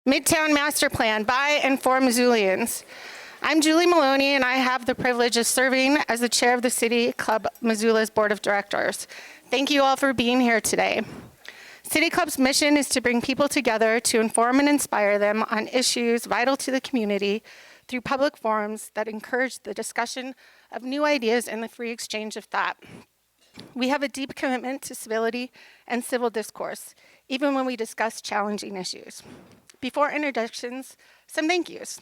Midtown Master Plan by and for Missoulians. I'm Julie Maloney, and I have the privilege of serving as the chair of the City Club Missoula's Board of Directors. Thank you all for being here today. City Club's mission is to bring people together to inform and inspire them on issues vital to the community through public forums that encourage the discussion of new ideas and the free exchange of thought. We have a deep commitment to civility and civil discourse, even when we discuss challenging issues. Before introductions, some thank yous.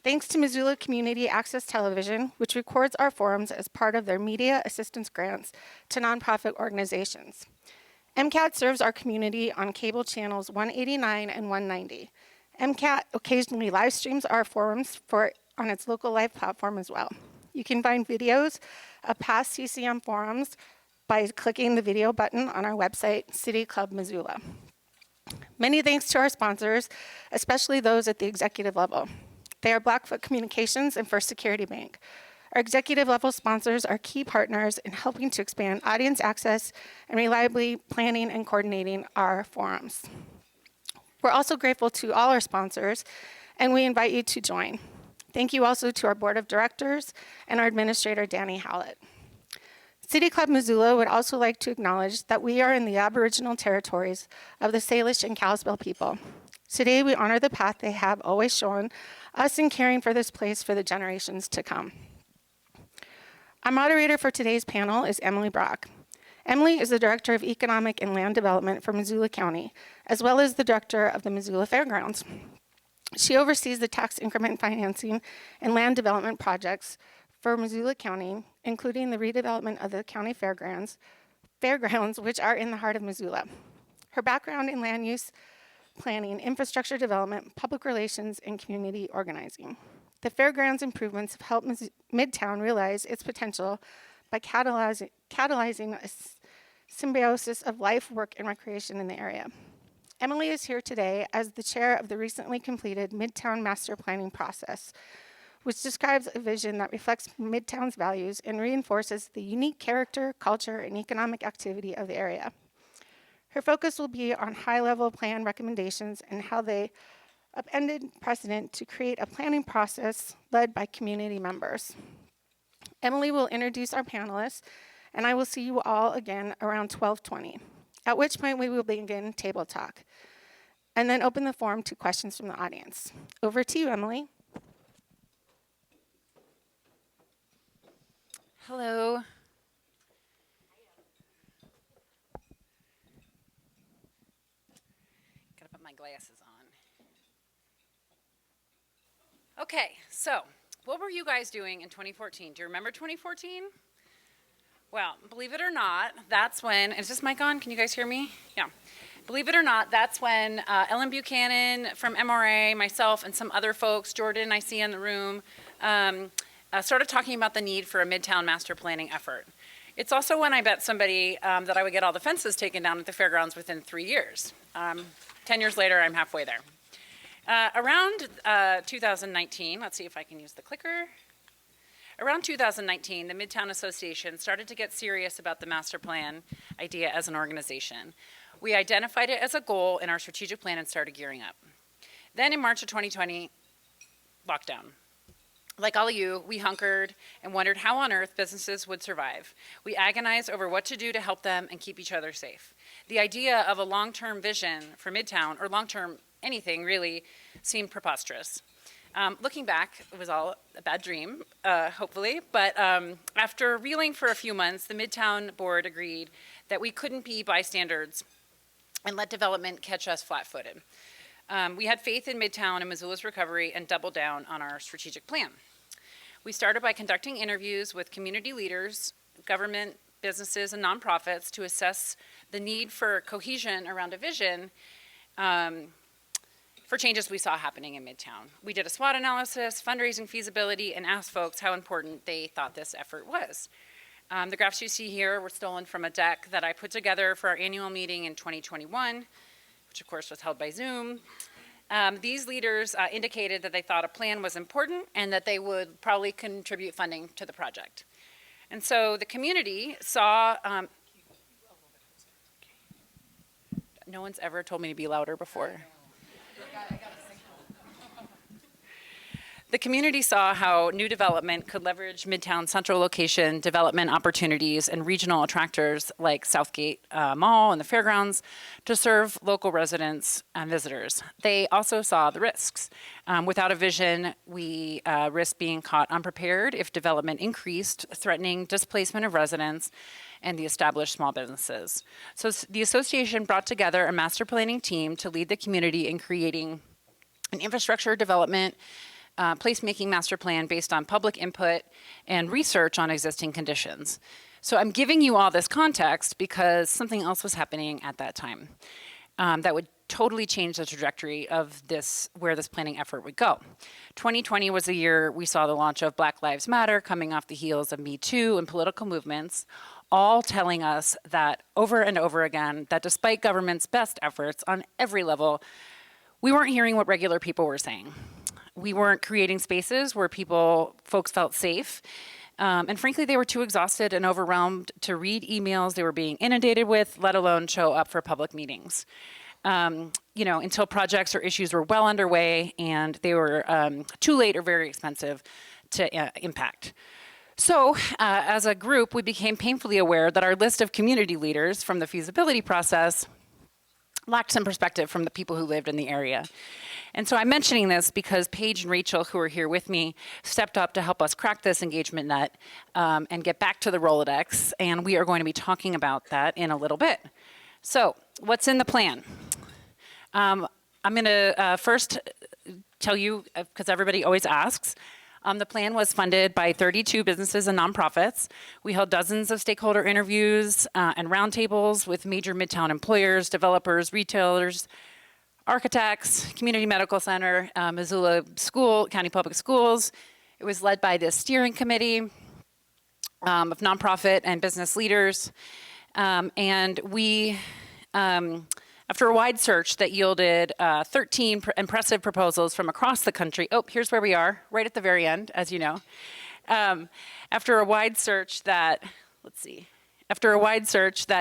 Thanks to Missoula Community Access Television, which records our forums as part of their media assistance grants to nonprofit organizations. MCAT serves our community on cable channels 189 and 190. MCAT occasionally live streams our forums on its local live platform as well. You can find videos of past CCM forums by clicking the video button on our website, City Club Missoula. Many thanks to our sponsors, especially those at the executive level. They are Blackfoot Communications and First Security Bank. Our executive level sponsors are key partners in helping to expand audience access and reliably planning and coordinating our forums. We're also grateful to all our sponsors, and we invite you to join. Thank you also to our board of directors and our administrator, Danny Howlett. City Club Missoula would also like to acknowledge that we are in the Aboriginal territories of the Salish and Kalispel people. Today, we honor the path they have always shown us in caring for this place for the generations to come. Our moderator for today's panel is Emily Brock. Emily is the Director of Economic and Land Development for Missoula County, as well as the Director of the Missoula Fairgrounds. She oversees the tax increment financing and land development projects for Missoula County, including the redevelopment of the county fairgrounds, which are in the heart of Missoula. Her background in land use planning, infrastructure development, public relations, and community organizing. The fairgrounds improvements have helped Midtown realize its potential by catalyzing a symbiosis of life, work, and recreation in the area. Emily is here today as the chair of the recently completed Midtown Master Planning process, which describes a vision that reflects Midtown's values and reinforces the unique character, culture, and economic activity of the area. Her focus will be on high-level plan recommendations and how they upended precedent to create a planning process led by community members. Emily will introduce our panelists, and I will see you all again around 12:20, at which point we will begin table talk, and then open the forum to questions from the audience. Over to you, Emily. Hello. Gotta put my glasses on. Okay, so what were you guys doing in 2014? Do you remember 2014? Well, believe it or not, that's when, is this mic on? Can you guys hear me? Yeah. Believe it or not, that's when Ellen Buchanan from MRA, myself, and some other folks, Jordan I see in the room, started talking about the need for a Midtown master planning effort. It's also when I bet somebody that I would get all the fences taken down at the fairgrounds within 3 years. 10 years later, I'm halfway there. Around 2019, let's see if I can use the clicker. Around 2019, the Midtown Association started to get serious about the master plan idea as an organization. We identified it as a goal in our strategic plan and started gearing up. Then in March of 2020, lockdown. Like all of you, we hunkered and wondered how on earth businesses would survive. We agonized over what to do to help them and keep each other safe. The idea of a long-term vision for Midtown, or long-term anything really, seemed preposterous. Looking back, it was all a bad dream, hopefully, but after reeling for a few months, the Midtown board agreed that we couldn't be bystanders and let development catch us flat-footed. We had faith in Midtown and Missoula's recovery and doubled down on our strategic plan. We started by conducting interviews with community leaders, government, businesses, and nonprofits to assess the need for cohesion around a vision for changes we saw happening in Midtown. We did a SWOT analysis, fundraising feasibility, and asked folks how important they thought this effort was. The graphs you see here were stolen from a deck that I put together for our annual meeting in 2021, which of course was held by Zoom. These leaders indicated that they thought a plan was important and that they would probably contribute funding to the project. And so the community saw, no one's ever told me to be louder before. The community saw how new development could leverage Midtown central location development opportunities and regional attractors like Southgate Mall and the fairgrounds to serve local residents and visitors. They also saw the risks. Without a vision, we risk being caught unprepared if development increased, threatening displacement of residents and the established small businesses. So the association brought together a master planning team to lead the community in creating an infrastructure development placemaking master plan based on public input and research on existing conditions. So I'm giving you all this context because something else was happening at that time that would totally change the trajectory of where this planning effort would go. 2020 was the year we saw the launch of Black Lives Matter coming off the heels of Me Too and political movements, all telling us that over and over again that despite government's best efforts on every level, we weren't hearing what regular people were saying. We weren't creating spaces where folks felt safe. And frankly, they were too exhausted and overwhelmed to read emails they were being inundated with, let alone show up for public meetings. Until projects or issues were well underway and they were too late or very expensive to impact. So as a group, we became painfully aware that our list of community leaders from the feasibility process lacked some perspective from the people who lived in the area. And so I'm mentioning this because Paige and Rachel, who are here with me, stepped up to help us crack this engagement nut and get back to the Rolodex. And we are going to be talking about that in a little bit. So what's in the plan? I'm going to first tell you, because everybody always asks, the plan was funded by 32 businesses and nonprofits. We held dozens of stakeholder interviews and roundtables with major Midtown employers, developers, retailers, architects, Community Medical Center, Missoula County Public Schools. It was led by this steering committee of nonprofit and business leaders. And we, after a wide search that yielded 13 impressive proposals from across the country. Oh, here's where we are, right at the very end, as you know. After a wide search that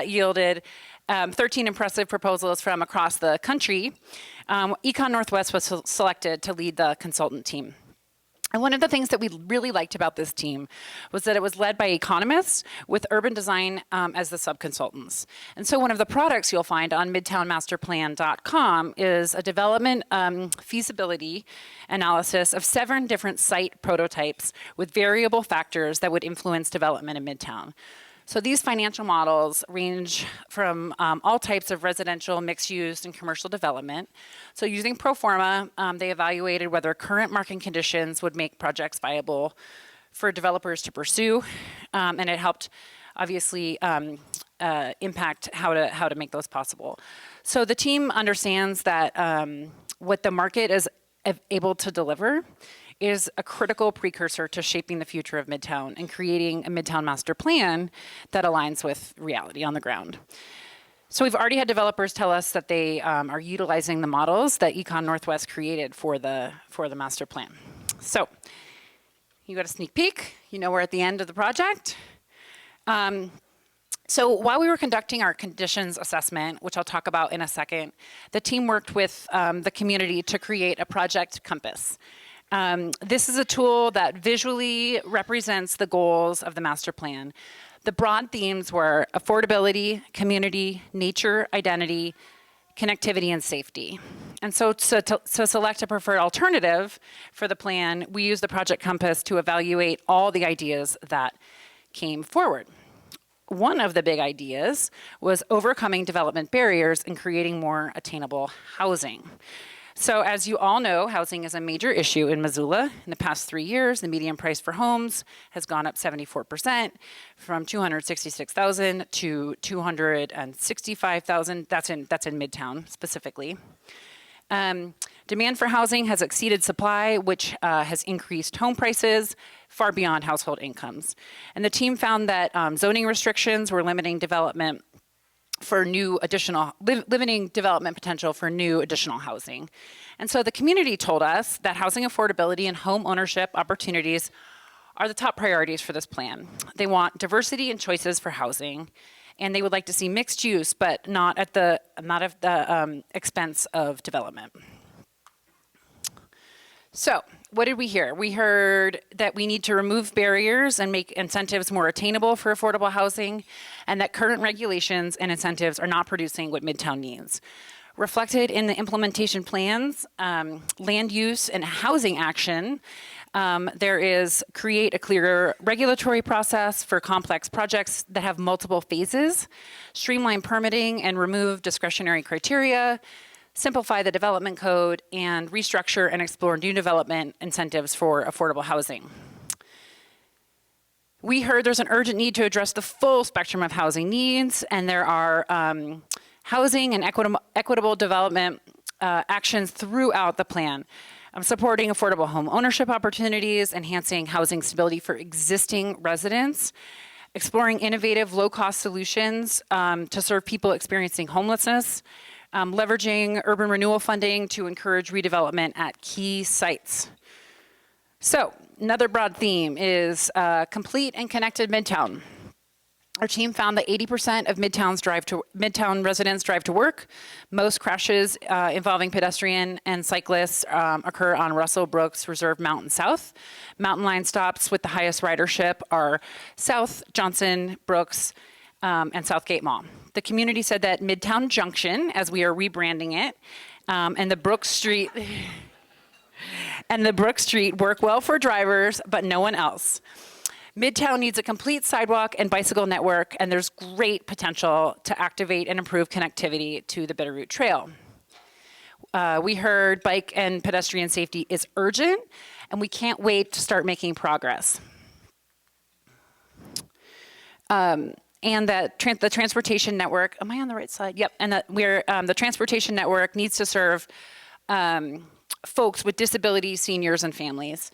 yielded 13 impressive proposals from across the country, Econ Northwest was selected to lead the consultant team. And one of the things that we really liked about this team was that it was led by economists with urban design as the sub-consultants. And so one of the products you'll find on midtownmasterplan.com is a development feasibility analysis of 7 different site prototypes with variable factors that would influence development in Midtown. So these financial models range from all types of residential, mixed-use, and commercial development. So using pro forma, they evaluated whether current market conditions would make projects viable for developers to pursue, and it helped, obviously, impact how to make those possible. So the team understands that what the market is able to deliver is a critical precursor to shaping the future of Midtown and creating a Midtown master plan that aligns with reality on the ground. So we've already had developers tell us that they are utilizing the models that Econ Northwest created for the master plan. So you got a sneak peek. You know we're at the end of the project. So while we were conducting our conditions assessment, which I'll talk about in a second, the team worked with the community to create a project compass. This is a tool that visually represents the goals of the master plan. The broad themes were affordability, community, nature, identity, connectivity, and safety. And so to select a preferred alternative for the plan, we used the Project Compass to evaluate all the ideas that came forward. One of the big ideas was overcoming development barriers and creating more attainable housing. So as you all know, housing is a major issue in Missoula. In the past 3 years, the median price for homes has gone up 74%, from $266,000 to $265,000. That's in Midtown specifically. Demand for housing has exceeded supply, which has increased home prices far beyond household incomes. And the team found that zoning restrictions were limiting development for limiting development potential for new additional housing. And so the community told us that housing affordability and home ownership opportunities are the top priorities for this plan. They want diversity and choices for housing, and they would like to see mixed use, but not at the expense of development. So, what did we hear? We heard that we need to remove barriers and make incentives more attainable for affordable housing, and that current regulations and incentives are not producing what Midtown needs. Reflected in the implementation plans, land use and housing action, there is create a clearer regulatory process for complex projects that have multiple phases, streamline permitting and remove discretionary criteria, simplify the development code, and restructure and explore new development incentives for affordable housing. We heard there's an urgent need to address the full spectrum of housing needs, and there are housing and equitable development actions throughout the plan. Supporting affordable home ownership opportunities, enhancing housing stability for existing residents, exploring innovative low-cost solutions to serve people experiencing homelessness, leveraging urban renewal funding to encourage redevelopment at key sites. So, another broad theme is complete and connected Midtown. Our team found that 80% of Midtown residents drive to work. Most crashes involving pedestrian and cyclists occur on Russell Brooks Reserve Mountain South. Mountain Line stops with the highest ridership are South, Johnson, Brooks, and Southgate Mall. The community said that Midtown Junction, as we are rebranding it, and the Brooks Street work well for drivers, but no one else. Midtown needs a complete sidewalk and bicycle network, and there's great potential to activate and improve connectivity to the Bitterroot Trail. We heard bike and pedestrian safety is urgent, and we can't wait to start making progress. And that the transportation network, am I on the right side? Yep, and that the transportation network needs to serve folks with disabilities, seniors, and families.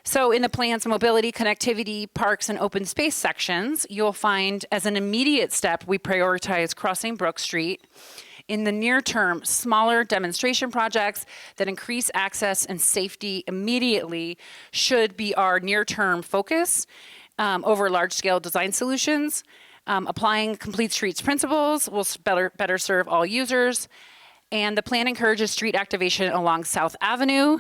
So in the plan's mobility, connectivity, parks, and open space sections, you'll find as an immediate step, we prioritize crossing Brook Street. In the near term, smaller demonstration projects that increase access and safety immediately should be our near-term focus over large-scale design solutions. Applying complete streets principles will better serve all users. And the plan encourages street activation along South Avenue,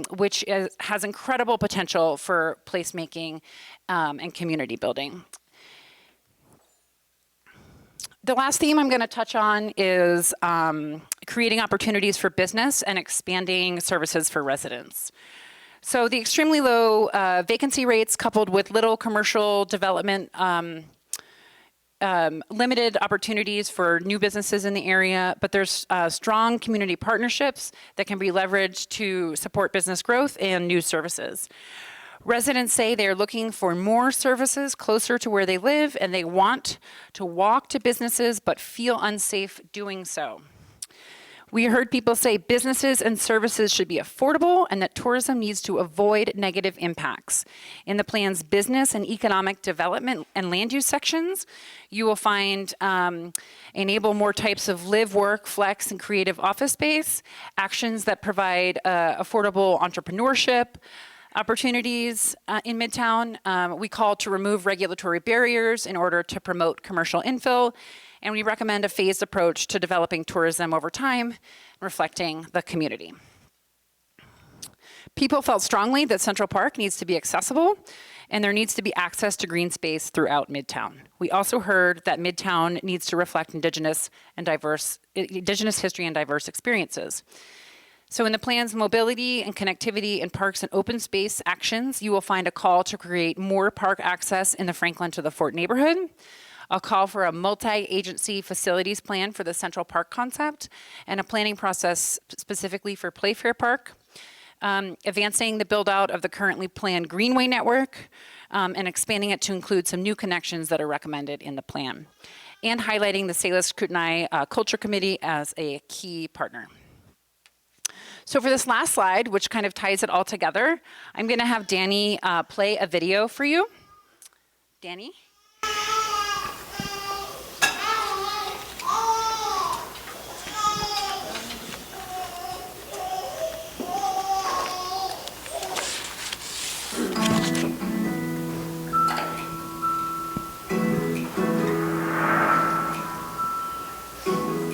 which has incredible potential for placemaking and community building. The last theme I'm going to touch on is creating opportunities for business and expanding services for residents. So the extremely low vacancy rates coupled with little commercial development limited opportunities for new businesses in the area, but there's strong community partnerships that can be leveraged to support business growth and new services. Residents say they're looking for more services closer to where they live, and they want to walk to businesses but feel unsafe doing so. We heard people say businesses and services should be affordable and that tourism needs to avoid negative impacts. In the plan's business and economic development and land use sections, you will find enable more types of live, work, flex, and creative office space, actions that provide affordable entrepreneurship, opportunities in Midtown. We call to remove regulatory barriers in order to promote commercial infill, and we recommend a phased approach to developing tourism over time, reflecting the community. People felt strongly that Central Park needs to be accessible, and there needs to be access to green space throughout Midtown. We also heard that Midtown needs to reflect Indigenous history and diverse experiences. So in the plan's mobility and connectivity and parks and open space actions, you will find a call to create more park access in the Franklin to the Fort neighborhood, a call for a multi-agency facilities plan for the Central Park concept, and a planning process specifically for Playfair Park, advancing the build-out of the currently planned Greenway network, and expanding it to include some new connections that are recommended in the plan, and highlighting the Salish Kootenai Culture Committee as a key partner. So for this last slide, which kind of ties it all together, I'm going to have Danny play a video for you. Danny?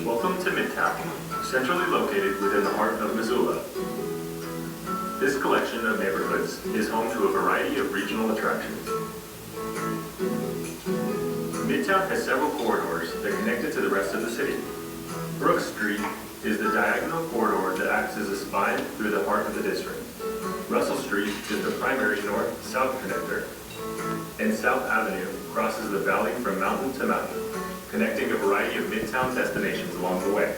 Welcome to Midtown, centrally located within the heart of Missoula. This collection of neighborhoods is home to a variety of regional attractions. Midtown has several corridors that connect it to the rest of the city. Brook Street is the diagonal corridor that acts as a spine through the heart of the district. Russell Street is the primary north-south connector, and South Avenue crosses the valley from mountain to mountain, connecting a variety of Midtown destinations along the way.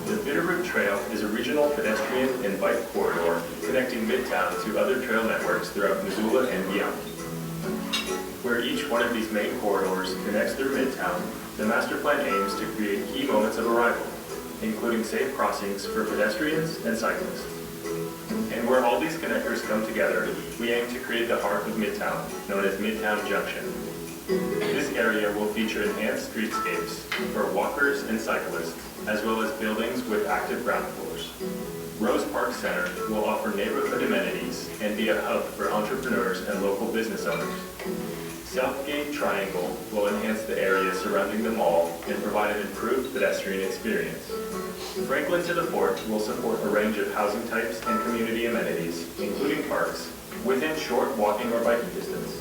The Bitterroot Trail is a regional pedestrian and bike corridor connecting Midtown to other trail networks throughout Missoula and beyond. Where each one of these main corridors connects through Midtown, the master plan aims to create key moments of arrival, including safe crossings for pedestrians and cyclists. And where all these connectors come together, we aim to create the heart of Midtown, known as Midtown Junction. This area will feature enhanced streetscapes for walkers and cyclists, as well as buildings with active ground floors. Rose Park Center will offer neighborhood amenities and be a hub for entrepreneurs and local business owners. Southgate Triangle will enhance the area surrounding the mall and provide an improved pedestrian experience. Franklin to the Fort will support a range of housing types and community amenities, including parks, within short walking or biking distance.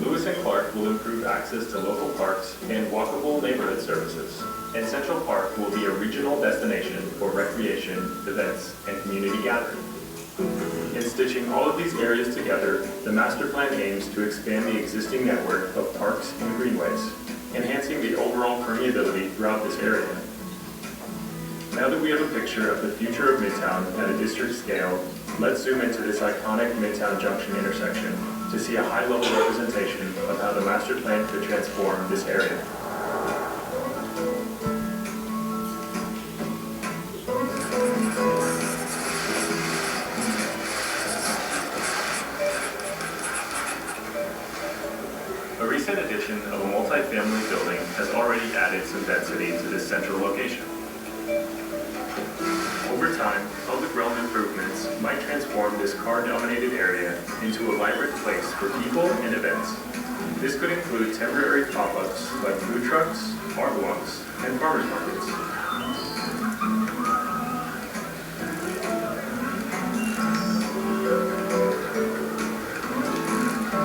Lewis and Clark will improve access to local parks and walkable neighborhood services. And Central Park will be a regional destination for recreation, events, and community gathering. In stitching all of these areas together, the master plan aims to expand the existing network of parks and greenways, enhancing the overall permeability throughout this area. Now that we have a picture of the future of Midtown at a district scale, let's zoom into this iconic Midtown Junction intersection to see a high-level representation of how the master plan could transform this area. A recent addition of a multi-family building has already added some density to this central location. Over time, public realm improvements might transform this car-dominated area into a vibrant place for people and events. This could include temporary pop-ups like food trucks, art walks, and farmers markets.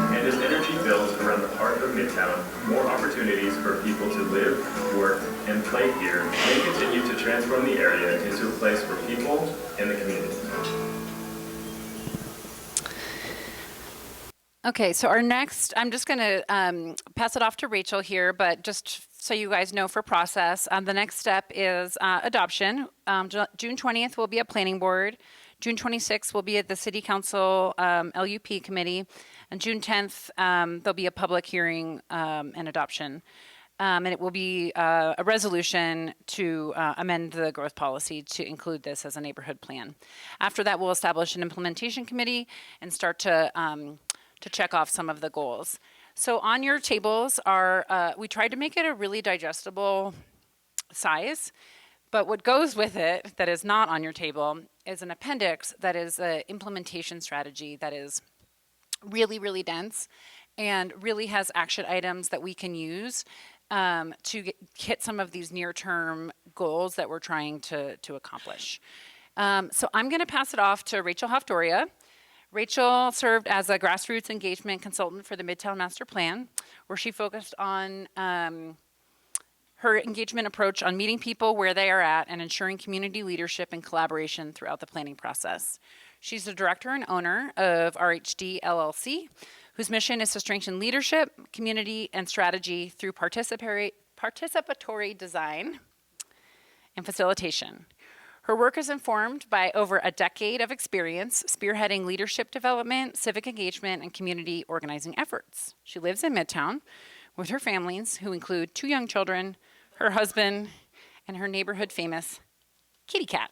And as energy builds around the heart of Midtown, more opportunities for people to live, work, and play here may continue to transform the area into a place for people and the community. Okay, so our next, I'm just going to pass it off to Rachel here, but just so you guys know for process, the next step is adoption. June 20th will be a planning board. June 26th will be at the City Council LUP committee. And June 10th, there'll be a public hearing and adoption. And it will be a resolution to amend the growth policy to include this as a neighborhood plan. After that, we'll establish an implementation committee and start to check off some of the goals. So on your tables are, we tried to make it a really digestible size, but what goes with it that is not on your table is an appendix that is an implementation strategy that is really, really dense and really has action items that we can use to hit some of these near-term goals that we're trying to accomplish. So I'm going to pass it off to Rachel Huff-Doria. Rachel served as a grassroots engagement consultant for the Midtown Master Plan, where she focused on her engagement approach on meeting people where they are at and ensuring community leadership and collaboration throughout the planning process. She's the director and owner of RHD LLC, whose mission is to strengthen leadership, community, and strategy through participatory design and facilitation. Her work is informed by over a decade of experience spearheading leadership development, civic engagement, and community organizing efforts. She lives in Midtown with her families, who include 2 young children, her husband, and her neighborhood famous kitty cat.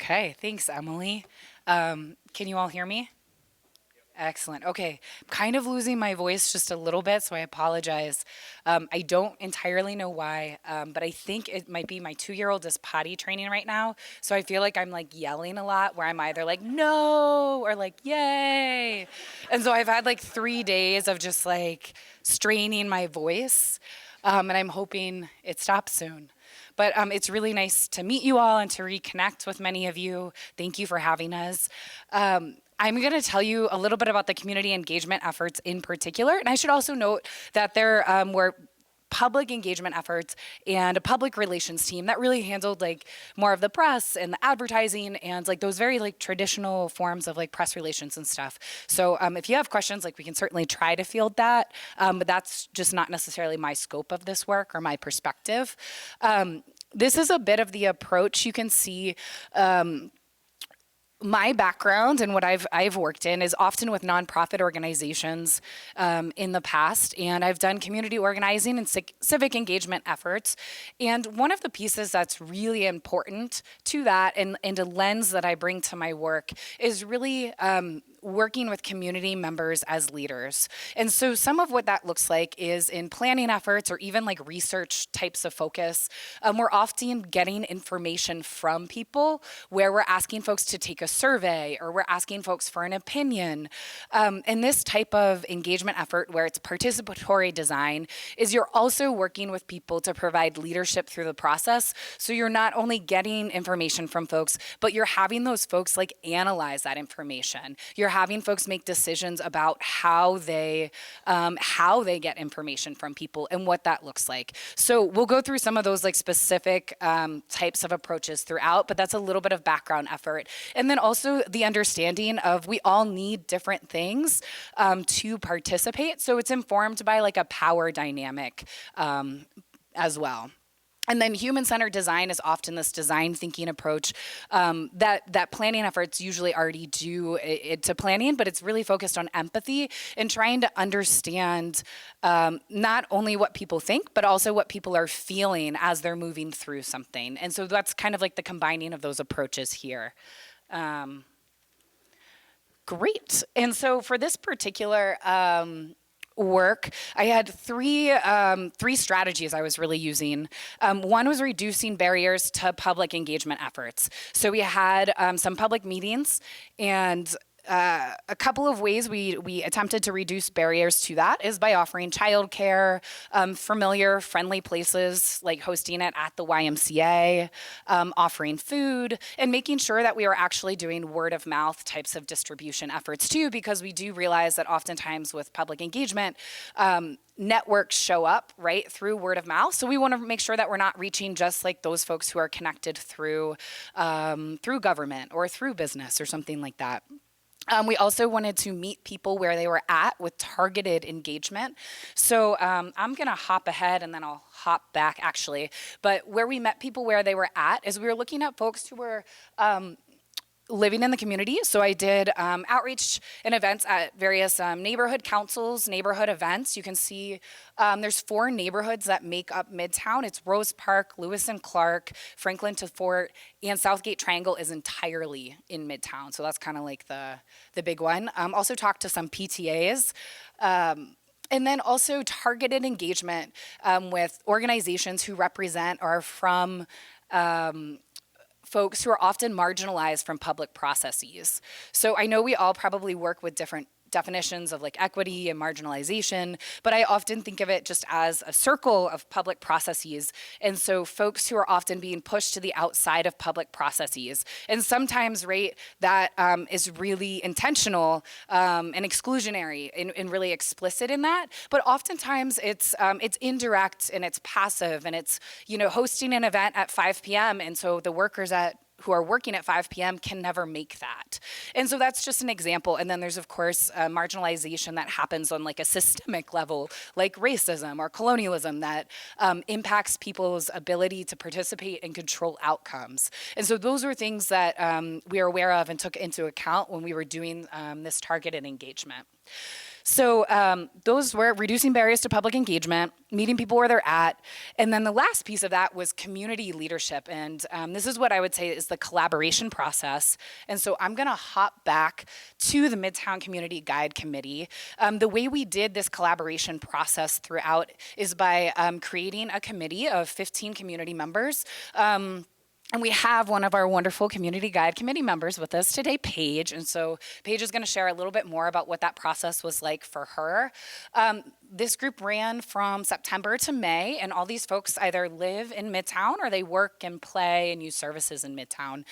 Okay, thanks, Emily. Can you all hear me? Excellent. Okay. Kind of losing my voice just a little bit, so I apologize. I don't entirely know why, but I think it might be my 2-year-old is potty training right now. So I feel like I'm like yelling a lot where I'm either like, no, or like, yay. And so I've had like 3 days of just like straining my voice. And I'm hoping it stops soon. But it's really nice to meet you all and to reconnect with many of you. Thank you for having us. I'm going to tell you a little bit about the community engagement efforts in particular. And I should also note that there were public engagement efforts and a public relations team that really handled like more of the press and the advertising and like those very like traditional forms of like press relations and stuff. So if you have questions, like we can certainly try to field that, but that's just not necessarily my scope of this work or my perspective. This is a bit of the approach you can see. My background and what I've worked in is often with nonprofit organizations in the past, and I've done community organizing and civic engagement efforts. And one of the pieces that's really important to that and a lens that I bring to my work is really working with community members as leaders. And so some of what that looks like is in planning efforts or even like research types of focus. We're often getting information from people where we're asking folks to take a survey or we're asking folks for an opinion. And this type of engagement effort where it's participatory design is you're also working with people to provide leadership through the process. So you're not only getting information from folks, but you're having those folks like analyze that information. You're having folks make decisions about how they get information from people and what that looks like. So we'll go through some of those like specific types of approaches throughout, but that's a little bit of background effort. And then also the understanding of we all need different things to participate. So it's informed by like a power dynamic as well. And then human-centered design is often this design thinking approach that planning efforts usually already do to planning, but it's really focused on empathy and trying to understand not only what people think, but also what people are feeling as they're moving through something. And so that's kind of like the combining of those approaches here. Great. And so for this particular work, I had three strategies I was really using. One was reducing barriers to public engagement efforts. So we had some public meetings, and a couple of ways we attempted to reduce barriers to that is by offering childcare, familiar, friendly places like hosting it at the YMCA, offering food, and making sure that we were actually doing word of mouth types of distribution efforts too, because we do realize that oftentimes with public engagement, networks show up right through word of mouth. So we want to make sure that we're not reaching just like those folks who are connected through government or through business or something like that. We also wanted to meet people where they were at with targeted engagement. So I'm going to hop ahead and then I'll hop back actually. But where we met people where they were at is we were looking at folks who were living in the community. So I did outreach and events at various neighborhood councils, neighborhood events. You can see there's 4 neighborhoods that make up Midtown. It's Rose Park, Lewis and Clark, Franklin to Fort, and Southgate Triangle is entirely in Midtown. So that's kind of like the big one. Also talked to some PTAs. And then also targeted engagement with organizations who represent or are from folks who are often marginalized from public processes. So I know we all probably work with different definitions of like equity and marginalization, but I often think of it just as a circle of public processes. And so folks who are often being pushed to the outside of public processes. And sometimes, right, that is really intentional and exclusionary and really explicit in that. But oftentimes it's indirect and it's passive and it's, hosting an event at 5 p.m. And so the workers who are working at 5 p.m. can never make that. And so that's just an example. And then there's, of course, marginalization that happens on like a systemic level, like racism or colonialism that impacts people's ability to participate and control outcomes. And so those were things that we are aware of and took into account when we were doing this targeted engagement. So those were reducing barriers to public engagement, meeting people where they're at, and then the last piece of that was community leadership. And this is what I would say is the collaboration process. And so I'm gonna hop back to the Midtown Community Guide Committee. The way we did this collaboration process throughout is by creating a committee of 15 community members. And we have one of our wonderful Community Guide Committee members with us today, Paige. And so Paige is going to share a little bit more about what that process was like for her. This group ran from September to May, and all these folks either live in Midtown or they work and play and use services in Midtown.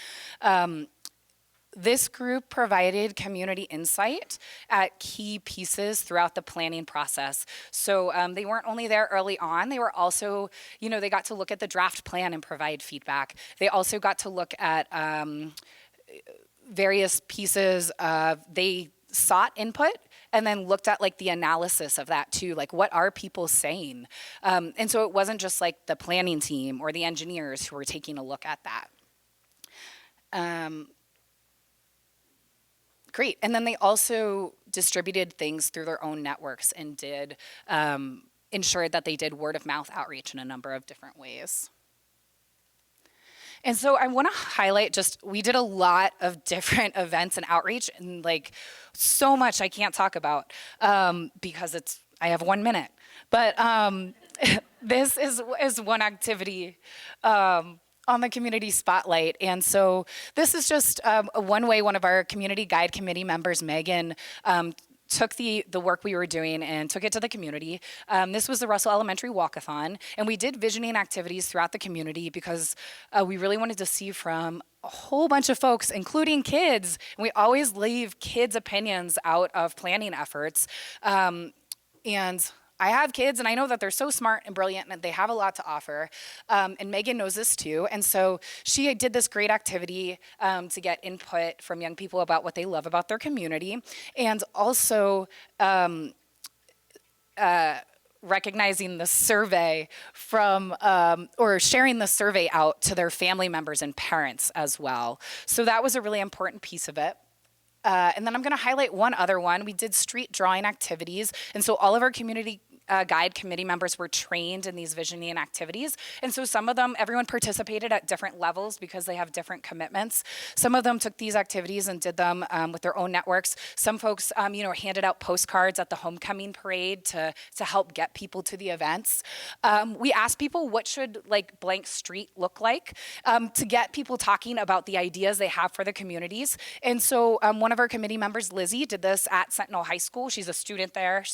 This group provided community insight at key pieces throughout the planning process. So they weren't only there early on, they were also, they got to look at the draft plan and provide feedback. They also got to look at various pieces they sought input and then looked at like the analysis of that too, like what are people saying? And so it wasn't just like the planning team or the engineers who were taking a look at that. Great, and then they also distributed things through their own networks and did ensured that they did word of mouth outreach in a number of different ways. And so I want to highlight we did a lot of different events and outreach, and like so much I can't talk about because I have 1 minute. But this is one activity on the community spotlight. And so this is just one way one of our community guide committee members, Megan, took the work we were doing and took it to the community. This was the Russell Elementary Walkathon, and we did visioning activities throughout the community because we really wanted to see from a whole bunch of folks, including kids. And we always leave kids' opinions out of planning efforts. And I have kids, and I know that they're so smart and brilliant, and they have a lot to offer. And Megan knows this too. And so she did this great activity to get input from young people about what they love about their community, and also recognizing the survey from, or sharing the survey out to their family members and parents as well. So that was a really important piece of it. And then I'm going to highlight one other one. We did street drawing activities, and so all of our community guide committee members were trained in these visioning activities. And so some of them, everyone participated at different levels because they have different commitments. Some of them took these activities and did them with their own networks. Some folks, handed out postcards at the homecoming parade to help get people to the events. We asked people what should like blank street look like to get people talking about the ideas they have for the communities. And so one of our committee members, Lizzie, did this at Sentinel High School. She's a student there,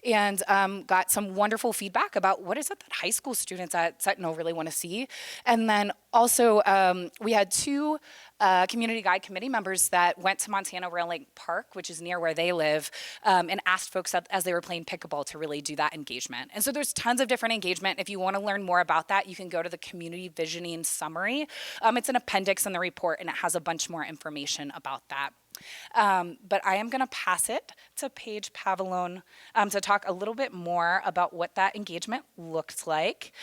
and got some wonderful feedback about what is it that high school students at Sentinel really want to see. And then also we had two community guide committee members that went to Montana Rail Link Park, which is near where they live, and asked folks as they were playing pickleball to really do that engagement. And so there's tons of different engagement. If you want to learn more about that, you can go to the community visioning summary. It's an appendix in the report, and it has a bunch more information about that. But I am going to pass it to Paige Pavalone to talk a little bit more about what that engagement looked like.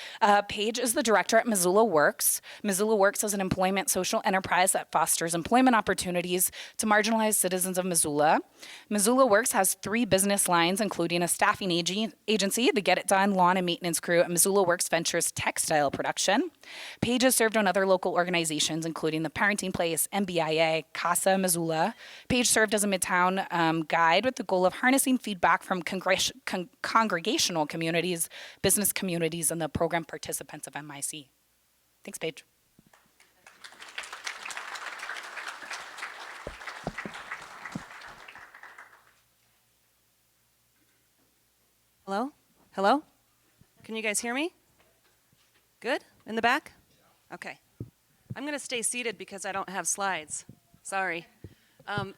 Paige is the director at Missoula Works. Missoula Works is an employment social enterprise that fosters employment opportunities to marginalized citizens of Missoula. Missoula Works has 3 business lines, including a staffing agency, the Get It Done lawn and maintenance crew, and Missoula Works Ventures textile production. Paige has served on other local organizations, including the Parenting Place, MBIA, CASA Missoula. Paige served as a Midtown guide with the goal of harnessing feedback from congregational communities, business communities, and the program participants of MIC. Thanks, Paige. Hello? Hello? Can you guys hear me? Good? In the back? Okay. I'm going to stay seated because I don't have slides. Sorry.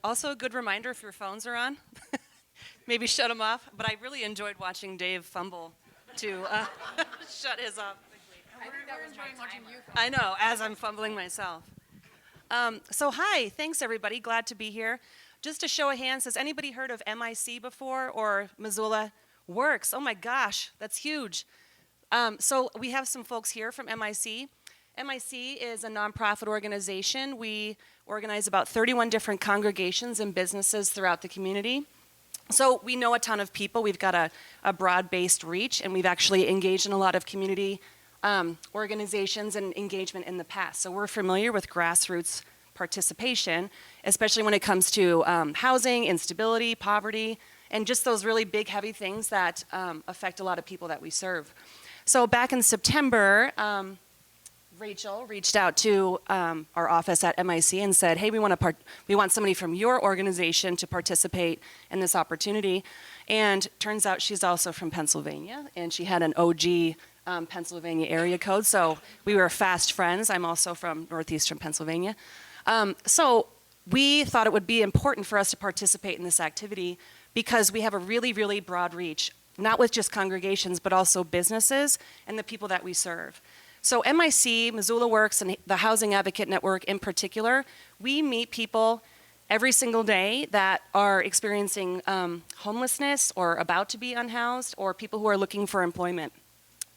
Also, a good reminder if your phones are on, maybe shut them off. But I really enjoyed watching Dave fumble to shut his off quickly. We're enjoying watching you. I know, as I'm fumbling myself. So hi, thanks everybody, glad to be here. Just a show of hands, has anybody heard of MIC before or Missoula Works? Oh my gosh, that's huge. So we have some folks here from MIC. MIC is a nonprofit organization. We organize about 31 different congregations and businesses throughout the community. So we know a ton of people. We've got a broad-based reach, and we've actually engaged in a lot of community organizations and engagement in the past. So we're familiar with grassroots participation, especially when it comes to housing, instability, poverty, and just those really big, heavy things that affect a lot of people that we serve. So back in September, Rachel reached out to our office at MIC and said, hey, we want somebody from your organization to participate in this opportunity. And turns out she's also from Pennsylvania, and she had an OG Pennsylvania area code, so we were fast friends. I'm also from northeastern Pennsylvania. So we thought it would be important for us to participate in this activity because we have a really, really broad reach, not with just congregations, but also businesses and the people that we serve. So MIC, Missoula Works, and the Housing Advocate Network in particular, we meet people every single day that are experiencing homelessness or about to be unhoused or people who are looking for employment.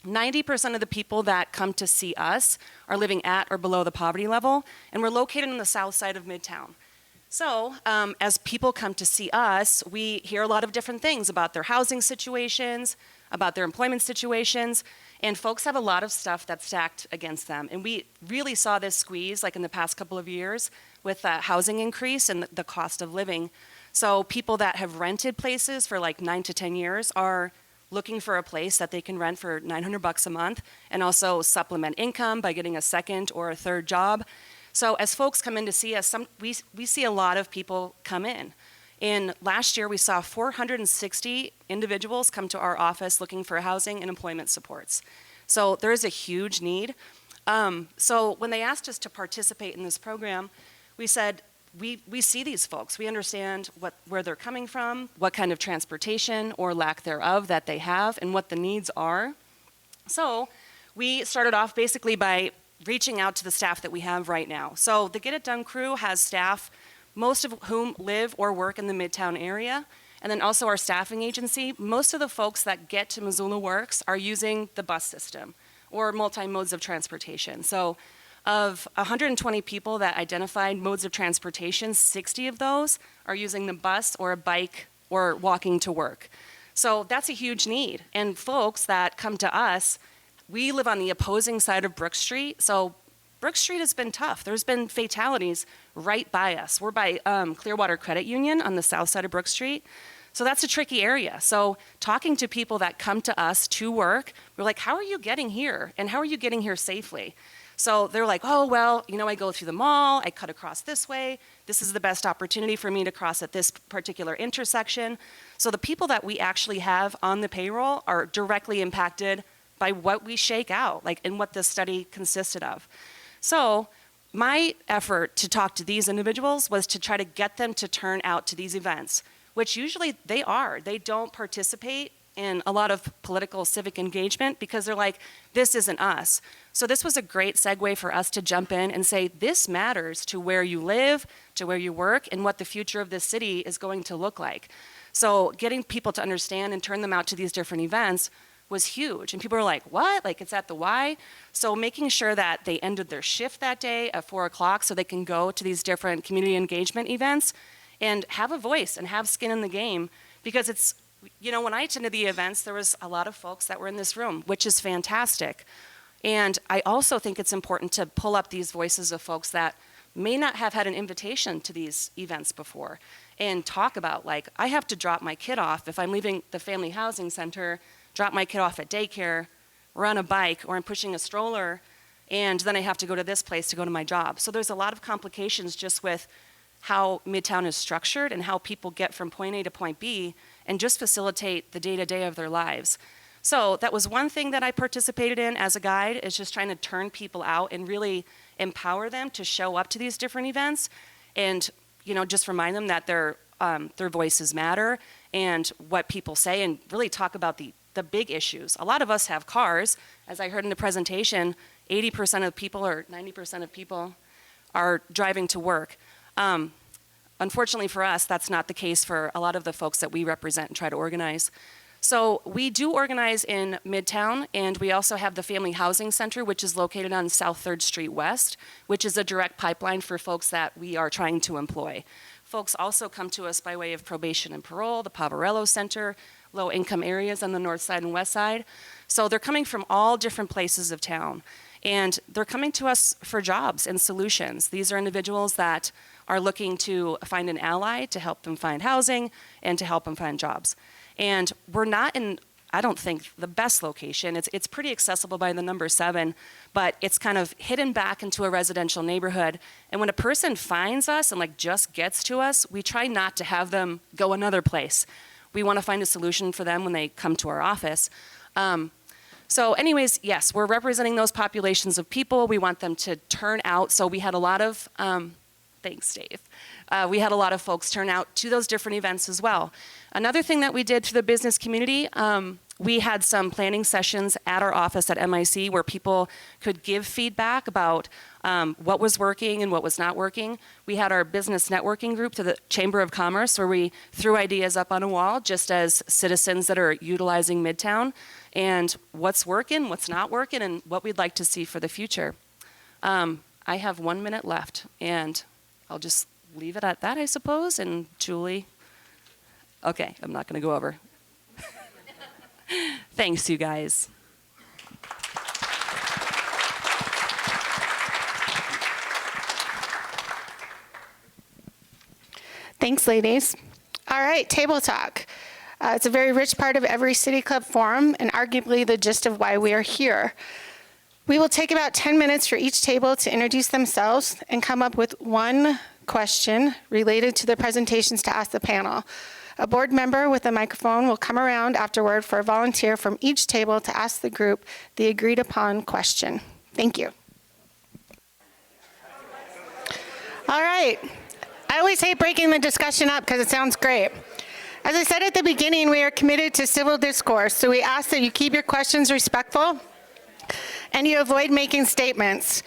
90% of the people that come to see us are living at or below the poverty level, and we're located on the south side of Midtown. So as people come to see us, we hear a lot of different things about their housing situations, about their employment situations, and folks have a lot of stuff that's stacked against them. And we really saw this squeeze like in the past couple of years with the housing increase and the cost of living. So people that have rented places for like 9 to 10 years are looking for a place that they can rent for $900 a month and also supplement income by getting a second or a third job. So as folks come in to see us, we see a lot of people come in. In last year, we saw 460 individuals come to our office looking for housing and employment supports. So there is a huge need. So when they asked us to participate in this program, we said, we see these folks. We understand where they're coming from, what kind of transportation or lack thereof that they have, and what the needs are. So we started off basically by reaching out to the staff that we have right now. So the Get It Done crew has staff, most of whom live or work in the Midtown area. And then also our staffing agency, most of the folks that get to Missoula Works are using the bus system or multi-modes of transportation. So of 120 people that identified modes of transportation, 60 of those are using the bus or a bike or walking to work. So that's a huge need. And folks that come to us, we live on the opposing side of Brook Street. So Brook Street has been tough. There's been fatalities right by us. We're by Clearwater Credit Union on the south side of Brook Street. So that's a tricky area. So talking to people that come to us to work, we're like, how are you getting here? And how are you getting here safely? So they're like, oh, well, I go through the mall, I cut across this way. This is the best opportunity for me to cross at this particular intersection. So the people that we actually have on the payroll are directly impacted by what we shake out, like and what this study consisted of. So my effort to talk to these individuals was to try to get them to turn out to these events, which usually they are. They don't participate in a lot of political civic engagement because they're like, this isn't us. So this was a great segue for us to jump in and say, this matters to where you live, to where you work, and what the future of this city is going to look like. So getting people to understand and turn them out to these different events was huge. And people were like, what? Like it's at the Y? So making sure that they ended their shift that day at 4 o'clock so they can go to these different community engagement events and have a voice and have skin in the game. Because it's, when I attended the events, there was a lot of folks that were in this room, which is fantastic. And I also think it's important to pull up these voices of folks that may not have had an invitation to these events before and talk about, like, I have to drop my kid off if I'm leaving the family housing center, drop my kid off at daycare, or on a bike, or I'm pushing a stroller, and then I have to go to this place to go to my job. So there's a lot of complications just with how Midtown is structured and how people get from point A to point B and just facilitate the day-to-day of their lives. So that was one thing that I participated in as a guide, is just trying to turn people out and really empower them to show up to these different events and, just remind them that their voices matter and what people say, and really talk about the big issues. A lot of us have cars. As I heard in the presentation, 80% of people or 90% of people are driving to work. Unfortunately for us, that's not the case for a lot of the folks that we represent and try to organize. So we do organize in Midtown, and we also have the Family Housing Center, which is located on South 3rd Street West, which is a direct pipeline for folks that we are trying to employ. folks also come to us by way of probation and parole, the Pavarello Center, low-income areas on the north side and west side. So they're coming from all different places of town. And they're coming to us for jobs and solutions. These are individuals that are looking to find an ally to help them find housing and to help them find jobs. And we're not in, I don't think, the best location. It's pretty accessible by the number 7, but it's kind of hidden back into a residential neighborhood. And when a person finds us and like just gets to us, we try not to have them go another place. We want to find a solution for them when they come to our office. So anyways, yes, we're representing those populations of people. We want them to turn out. So we had a lot of, thanks, Dave. We had a lot of folks turn out to those different events as well. Another thing that we did for the business community, we had some planning sessions at our office at MIC where people could give feedback about what was working and what was not working. We had our business networking group to the Chamber of Commerce where we threw ideas up on a wall just as citizens that are utilizing Midtown and what's working, what's not working, and what we'd like to see for the future. I have 1 minute left, and I'll just leave it at that, I suppose. And Julie, okay, I'm not going to go over. Thanks, you guys. Thanks, ladies. All right, table talk. It's a very rich part of every City Club forum and arguably the gist of why we are here. We will take about 10 minutes for each table to introduce themselves and come up with one question related to the presentations to ask the panel. A board member with a microphone will come around afterward for a volunteer from each table to ask the group the agreed upon question. Thank you. All right. I always hate breaking the discussion up because it sounds great. As I said at the beginning, we are committed to civil discourse, so we ask that you keep your questions respectful and you avoid making statements.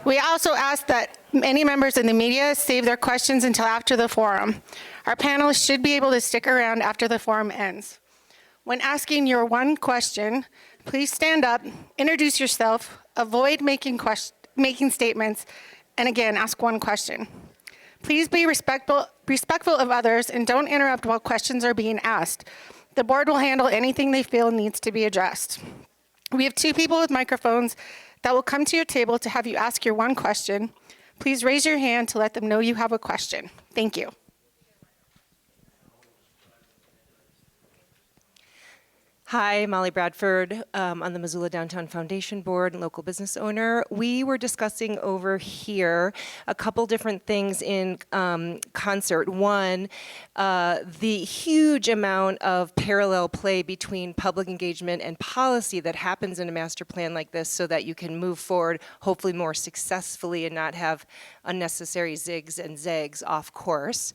We also ask that any members of the media save their questions until after the forum. Our panelists should be able to stick around after the forum ends. When asking your one question, please stand up, introduce yourself, avoid making statements, and again, ask one question. Please be respectful of others and don't interrupt while questions are being asked. The board will handle anything they feel needs to be addressed. We have 2 people with microphones that will come to your table to have you ask your one question. Please raise your hand to let them know you have a question. Thank you. Hi, Molly Bradford on the Missoula Downtown Foundation Board and local business owner. We were discussing over here a couple different things in concert. One, the huge amount of parallel play between public engagement and policy that happens in a master plan like this so that you can move forward hopefully more successfully and not have unnecessary zigs and zags off course.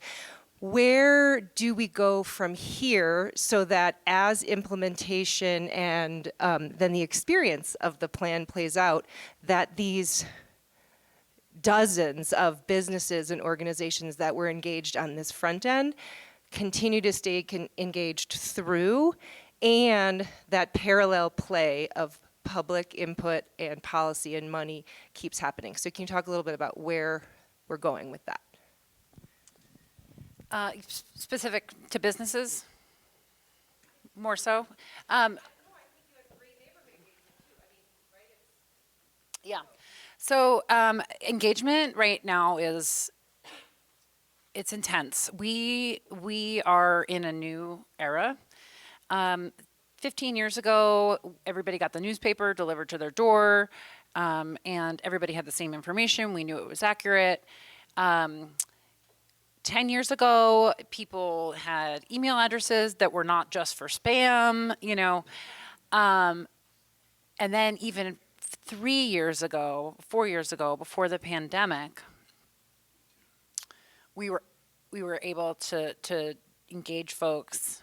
Where do we go from here so that as implementation and then the experience of the plan plays out, that these dozens of businesses and organizations that were engaged on this front end continue to stay engaged through, and that parallel play of public input and policy and money keeps happening? So can you talk a little bit about where we're going with that? Specific to businesses, more so. Yeah. So engagement right now it's intense. We are in a new era. 15 years ago, everybody got the newspaper delivered to their door, and everybody had the same information. We knew it was accurate. 10 years ago, people had email addresses that were not just for spam, you know. And then even 4 years ago, before the pandemic, we were able to engage folks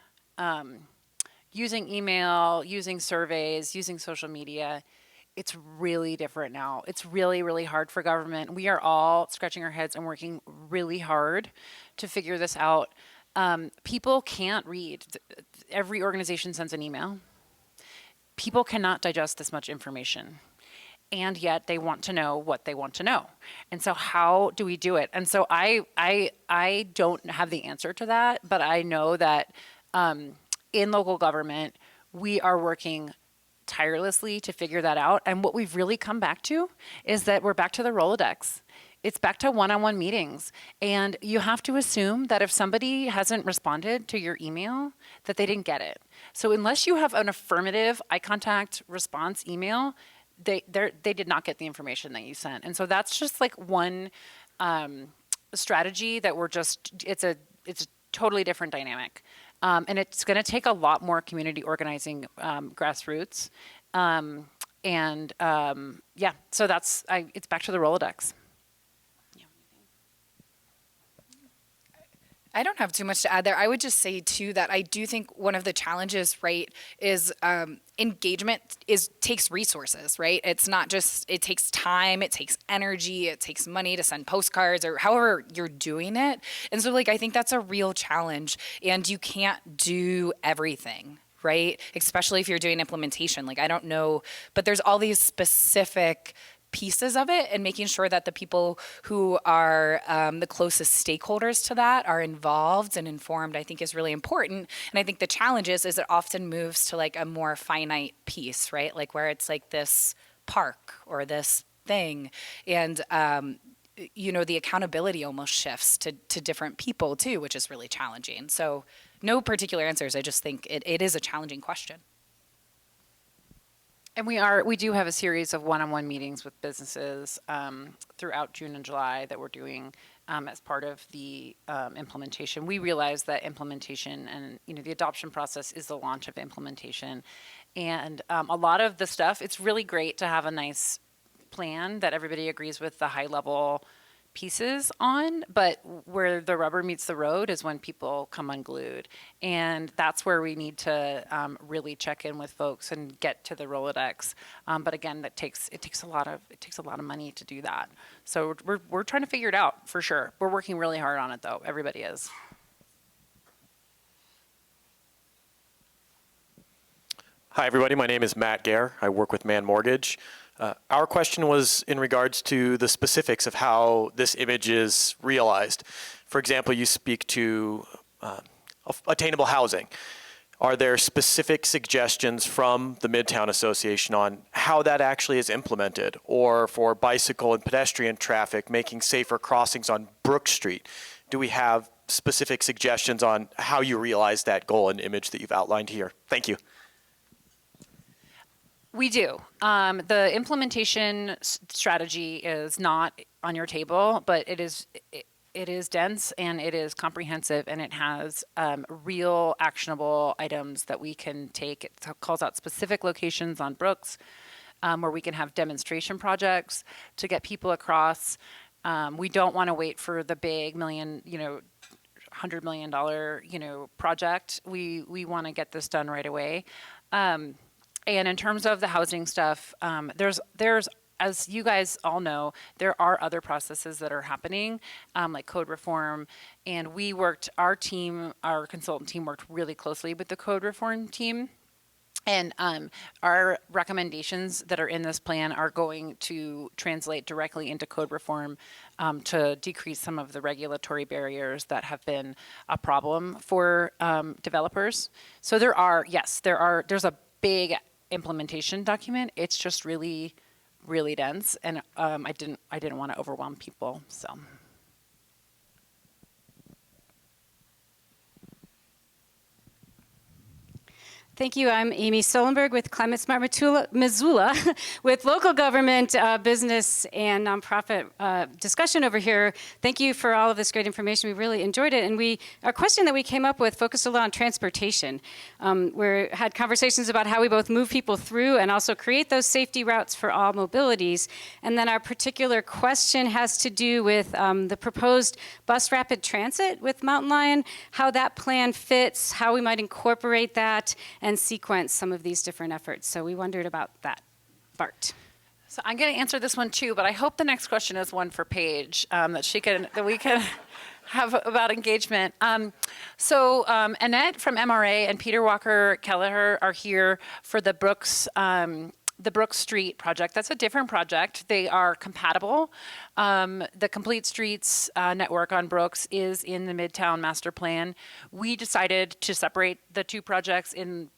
using email, using surveys, using social media. It's really different now. It's really, really hard for government. We are all scratching our heads and working really hard to figure this out. People can't read. Every organization sends an email. People cannot digest this much information. and yet they want to know what they want to know. And so how do we do it? And so I don't have the answer to that, but I know that in local government, we are working tirelessly to figure that out. And what we've really come back to is that we're back to the Rolodex. It's back to one-on-one meetings. And you have to assume that if somebody hasn't responded to your email, that they didn't get it. So unless you have an affirmative eye contact response email, they did not get the information that you sent. And so that's just like one strategy that it's a totally different dynamic. And it's going to take a lot more community organizing, grassroots. So it's back to the Rolodex. I don't have too much to add there. I would just say too that I do think one of the challenges, right, is engagement takes resources, right? It's not just, it takes time, it takes energy, it takes money to send postcards or however you're doing it. And so like I think that's a real challenge, and you can't do everything, right? Especially if you're doing implementation. Like I don't know, but there's all these specific pieces of it, and making sure that the people who are the closest stakeholders to that are involved and informed, I think is really important. And I think the challenge is it often moves to like a more finite piece, right? Like where it's like this park or this thing. And, the accountability almost shifts to different people too, which is really challenging. So no particular answers. I just think it is a challenging question. And we do have a series of one-on-one meetings with businesses throughout June and July that we're doing as part of the implementation. We realize that implementation and the adoption process is the launch of implementation, and a lot of the stuff, it's really great to have a nice plan that everybody agrees with the high-level pieces on, but where the rubber meets the road is when people come unglued, and that's where we need to really check in with folks and get to the Rolodex. But again, it takes a lot of money to do that. So we're trying to figure it out for sure. We're working really hard on it though. Everybody is. Hi everybody, my name is Matt Gare. I work with Man Mortgage. Our question was in regards to the specifics of how this image is realized. For example, you speak to attainable housing. Are there specific suggestions from the Midtown Association on how that actually is implemented? Or for bicycle and pedestrian traffic, making safer crossings on Brook Street? Do we have specific suggestions on how you realize that goal and image that you've outlined here? Thank you. We do. The implementation strategy is not on your table, but it is dense and it is comprehensive, and it has real actionable items that we can take. It calls out specific locations on Brooks where we can have demonstration projects to get people across. We don't want to wait for the big $100 million project. We want to get this done right away. And in terms of the housing stuff, there's, as you guys all know, there are other processes that are happening, like code reform. And our consultant team worked really closely with the code reform team. And our recommendations that are in this plan are going to translate directly into code reform to decrease some of the regulatory barriers that have been a problem for developers. So there's a big implementation document. It's just really, really dense, and I didn't want to overwhelm people. So. Thank you. I'm Amy Solenberg with Climate Smart Missoula with local government, business, and nonprofit discussion over here. Thank you for all of this great information. We really enjoyed it. And our question that we came up with focused a lot on transportation. We had conversations about how we both move people through and also create those safety routes for all mobilities. And then our particular question has to do with the proposed bus rapid transit with Mountain Lion, how that plan fits, how we might incorporate that, and sequence some of these different efforts. So we wondered about that. Bart. So I'm going to answer this one too, but I hope the next question is one for Paige that we can have about engagement. Annette from MRA and Peter Walker Kelleher are here for the Brooks the Brook Street project, that's a different project. They are compatible. The Complete Streets network on Brooks is in the Midtown Master Plan. We decided to separate the two projects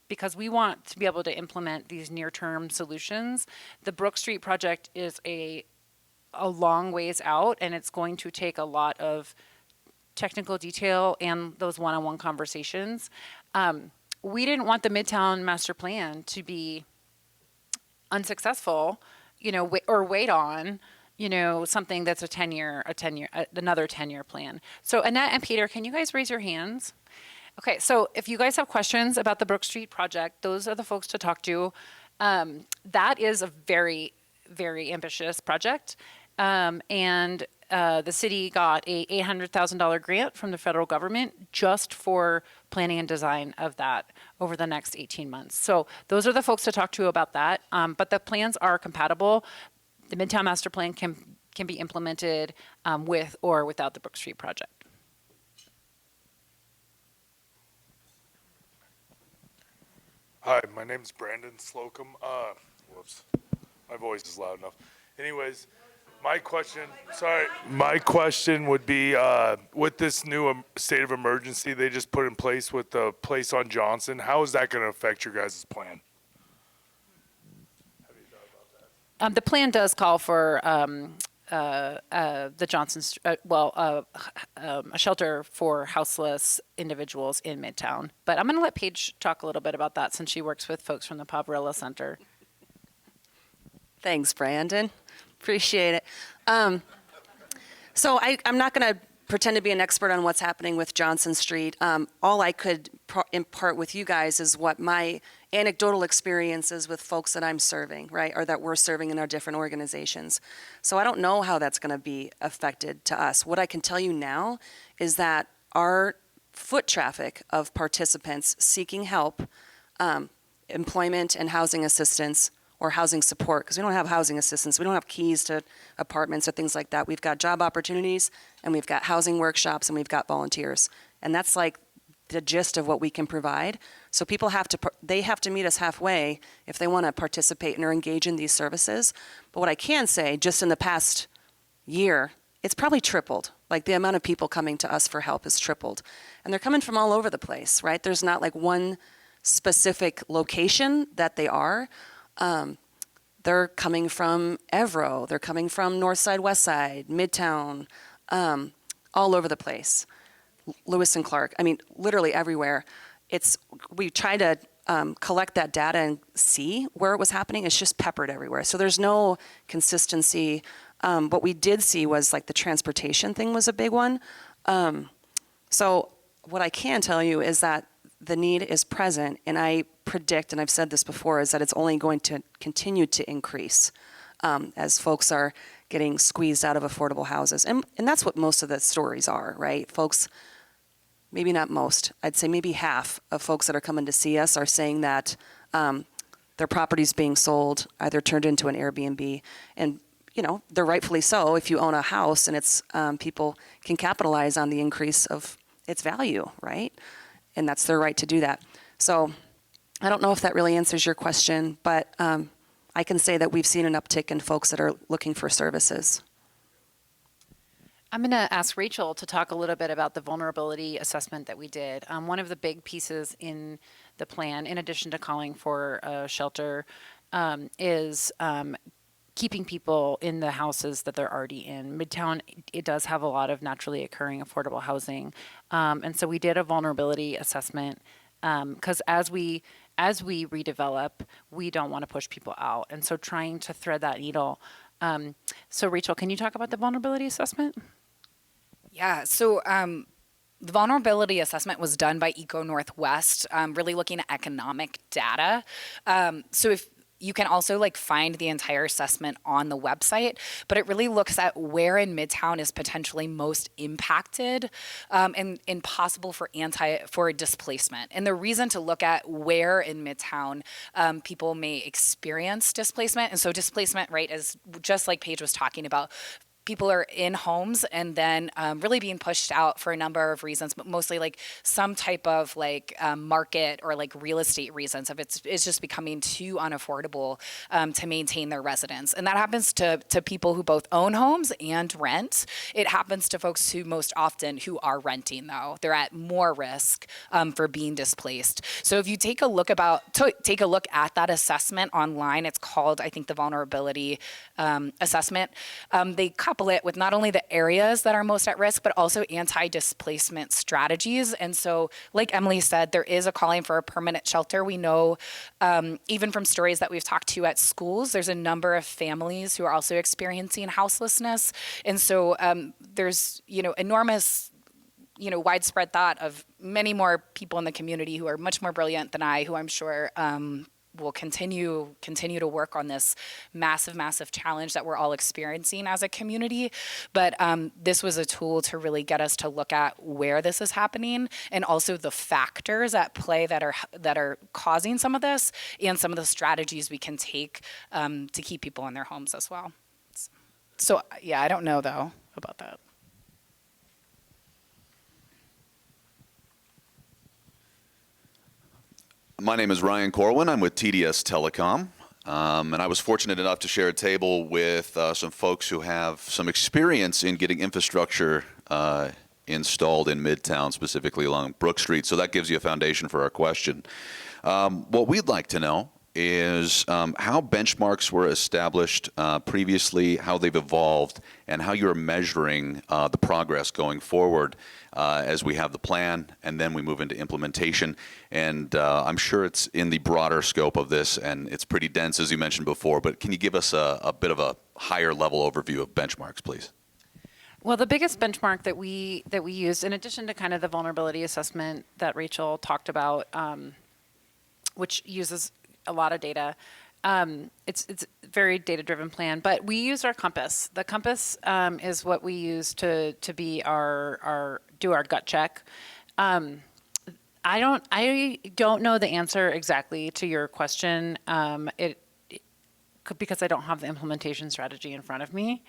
because we want to be able to implement these near-term solutions. The Brook Street project is a long ways out, and it's going to take a lot of technical detail and those one-on-one conversations. We didn't want the Midtown Master Plan to be unsuccessful, or wait on, something that's another 10-year plan. So Annette and Peter, can you guys raise your hands? Okay, so if you guys have questions about the Brook Street project, those are the folks to talk to. That is a very, very ambitious project. And the city got a $800,000 grant from the federal government just for planning and design of that over the next 18 months. So those are the folks to talk to about that. But the plans are compatible. The Midtown Master Plan can be implemented with or without the Brook Street project. Hi, my name's Brandon Slocum. Whoops, my voice is loud enough. Anyways, my question would be, with this new state of emergency they just put in place with the place on Johnson, how is that going to affect your guys' plan? Have you thought about that? The plan does call for the Johnson's, a shelter for houseless individuals in Midtown. But I'm going to let Paige talk a little bit about that since she works with folks from the Pavarella Center. Thanks, Brandon. Appreciate it. So I'm not going to pretend to be an expert on what's happening with Johnson Street. All I could impart with you guys is what my anecdotal experiences with folks that I'm serving, right, or that we're serving in our different organizations. So I don't know how that's going to be affected to us. What I can tell you now is that our foot traffic of participants seeking help, employment and housing assistance, or housing support, because we don't have housing assistance. We don't have keys to apartments or things like that. We've got job opportunities, and we've got housing workshops, and we've got volunteers. And that's like the gist of what we can provide. So people have to meet us halfway if they want to participate and or engage in these services. But what I can say, just in the past year, it's probably tripled. Like the amount of people coming to us for help has tripled. And they're coming from all over the place, right? There's not like one specific location that they are. They're coming from Evro, they're coming from North Side, West Side, Midtown, all over the place. Lewis and Clark, I mean, literally everywhere. We try to collect that data and see where it was happening. It's just peppered everywhere. So there's no consistency. What we did see was like the transportation thing was a big one. So what I can tell you is that the need is present, and I predict, and I've said this before, is that it's only going to continue to increase as folks are getting squeezed out of affordable houses. And that's what most of the stories are, right? Folks, maybe not most, I'd say maybe half of folks that are coming to see us are saying that their property's being sold, either turned into an Airbnb, and they're rightfully so. If you own a house and it's people can capitalize on the increase of its value, right? And that's their right to do that. So I don't know if that really answers your question, but I can say that we've seen an uptick in folks that are looking for services. I'm going to ask Rachel to talk a little bit about the vulnerability assessment that we did. One of the big pieces in the plan, in addition to calling for a shelter, is keeping people in the houses that they're already in. Midtown, it does have a lot of naturally occurring affordable housing. And so we did a vulnerability assessment because as we redevelop, we don't want to push people out. And so trying to thread that needle. So Rachel, can you talk about the vulnerability assessment? Yeah, so the vulnerability assessment was done by Eco Northwest, really looking at economic data. So if you can also find the entire assessment on the website, but it really looks at where in Midtown is potentially most impacted and possible for displacement. And the reason to look at where in Midtown people may experience displacement, and so displacement, right, is just like Paige was talking about, people are in homes and then really being pushed out for a number of reasons, but mostly like some type of like market or like real estate reasons. If it's just becoming too unaffordable to maintain their residence. And that happens to people who both own homes and rent. It happens to folks who most often who are renting though. They're at more risk for being displaced. So if you take a look at that assessment online, it's called, I think, the vulnerability assessment. They couple it with not only the areas that are most at risk, but also anti-displacement strategies. And so, like Emily said, there is a calling for a permanent shelter. We know, even from stories that we've talked to at schools, there's a number of families who are also experiencing houselessness. And so there's, enormous widespread thought of many more people in the community who are much more brilliant than I, who I'm sure will continue to work on this massive challenge that we're all experiencing as a community. But this was a tool to really get us to look at where this is happening and also the factors at play that are causing some of this and some of the strategies we can take to keep people in their homes as well. So yeah, I don't know though about that. My name is Ryan Corwin. I'm with TDS Telecom, and I was fortunate enough to share a table with some folks who have some experience in getting infrastructure installed in Midtown, specifically along Brook Street. So that gives you a foundation for our question. What we'd like to know is how benchmarks were established previously, how they've evolved, and how you're measuring the progress going forward as we have the plan and then we move into implementation. And I'm sure it's in the broader scope of this, and it's pretty dense, as you mentioned before, but can you give us a bit of a higher level overview of benchmarks, please? Well, the biggest benchmark that we used, in addition to kind of the vulnerability assessment that Rachel talked about, which uses a lot of data. It's a very data-driven plan, but we use our compass. The compass is what we use to be do our gut check. I don't know the answer exactly to your question. Because I don't have the implementation strategy in front of me.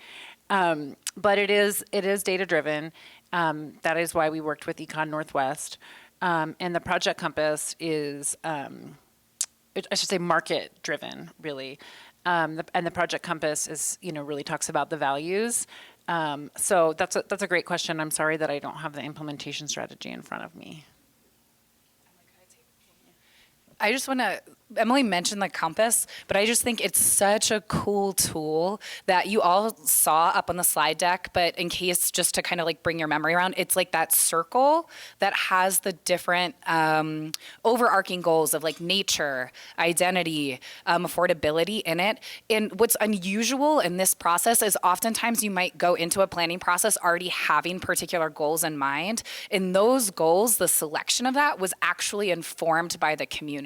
But it is data-driven. That is why we worked with Econ Northwest. And the Project Compass is I should say market-driven, really. And the Project Compass is, really talks about the values. So that's a great question. I'm sorry that I don't have the implementation strategy in front of me. I just want to, Emily mentioned the compass, but I just think it's such a cool tool that you all saw up on the slide deck, but in case just to kind of like bring your memory around, it's like that circle that has the different overarching goals of like nature, identity, affordability in it. And what's unusual in this process is oftentimes you might go into a planning process already having particular goals in mind. And those goals, the selection of that was actually informed by the community.